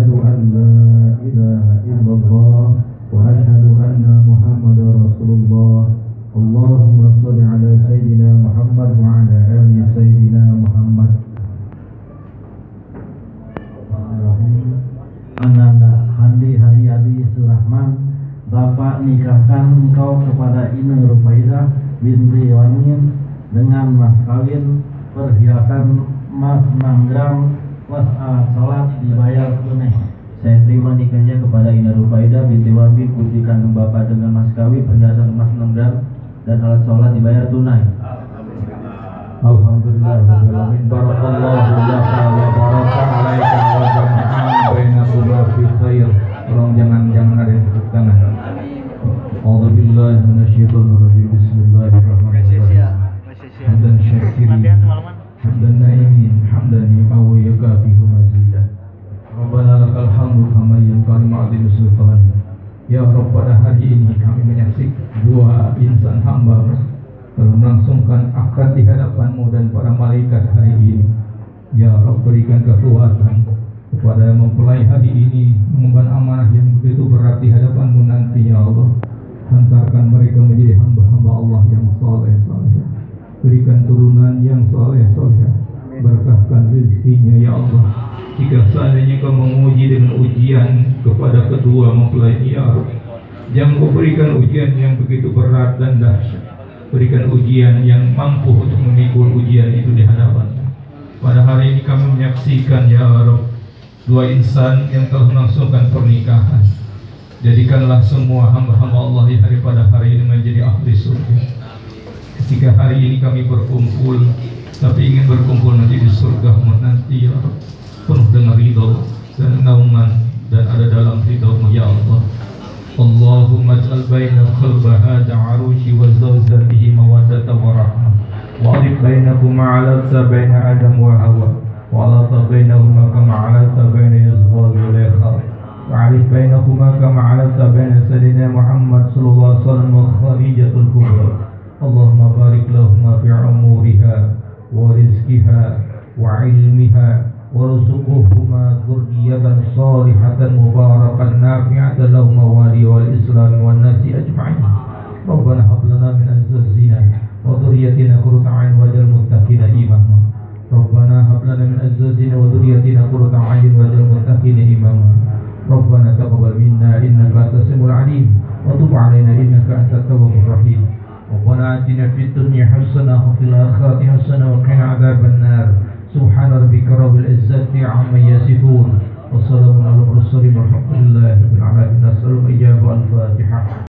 أشهد أن لا إله إلا الله وأشهد أن محمدا رسول الله اللهم صل على سيدنا محمد وعلى آل سيدنا محمد. Ananda Handi Haryadi Surahman, Bapak nikahkan engkau kepada Ine Rufaidah binti Wanin dengan mas kawin perhiasan emas 6 gram plus alat sholat dibayar tunai. Saya terima nikahnya kepada Ina Rufaidah binti Wabi putri kandung Bapak dengan mas kawin perhiasan emas 6 gram dan alat sholat dibayar tunai. Alhamdulillah barakallahu laka wa baraka alaika wa jama'a bainakuma fi khair. Tolong jangan ada yang tepuk tangan. A'udzubillahi minasyaitonir rajim. Bismillahirrahmanirrahim. Hamdan syakirin hamdan na'imin hamdan yu'awi yukafihu mazidah. Rabbana lakal hamdu kama yanqali ma'adil sultan. Ya Rabb, pada hari ini kami menyaksikan dua insan hamba telah melangsungkan akad di hadapan-Mu dan para malaikat hari ini. Ya Rabb, berikan kekuatan kepada mempelai hari ini mengemban amanah yang begitu berat di hadapan-Mu nanti, ya Allah. Hantarkan mereka menjadi hamba-hamba Allah yang saleh-saleh. Berikan turunan yang saleh-saleh. Berkahkan rezekinya, ya Allah. Jika seandainya Kau menguji dengan ujian kepada kedua mempelai, ya Rabb, jangan Kau berikan ujian yang begitu berat dan dahsyat. Berikan ujian yang mampu untuk memikul ujian itu di hadapan. Pada hari ini kami menyaksikan, ya Rabb, dua insan yang telah melangsungkan pernikahan. Jadikanlah semua hamba-hamba Allah di pada hari ini menjadi ahli surga. Ketika hari ini kami berkumpul, tapi ingin berkumpul nanti di surga nanti, ya Rabb, penuh dengan ridho dan naungan dan ada dalam ridho-Mu, ya Allah. Allahumma ij'al baina qalbi hada 'arushi wa zawjatihi mawaddatan wa rahmah wa alif bainakuma 'ala baina adam wa hawa wa ala bainahuma kama 'ala baina yusuf wa zulaikha wa alif bainakuma kama 'ala baina sayyidina Muhammad sallallahu alaihi wasallam wa khadijatul kubra. Allahumma barik lahuma fi umuriha wa rizqiha wa ilmiha warzuqhuma dzurriyyatan shalihatan mubarakan nafi'atan lahum wali wal islam wan nasi ajma'in. Rabbana hab lana min azwajina wa dhurriyyatina qurrata a'yun waj'al muttaqina imama. Rabbana hab lana min azwajina wa dhurriyyatina qurrata a'yun waj'al muttaqina imama. Rabbana taqabbal minna innaka antas samiul 'alim wa tub 'alaina innaka antat tawwabur rahim. Rabbana atina fid dunya hasanah wa fil akhirati hasanah wa qina 'adzaban nar. Subhana rabbika rabbil izzati amma yasifun wa salamun alal mursalin walhamdulillahi rabbil alamin. Nas'alul ijabah al-Fatihah.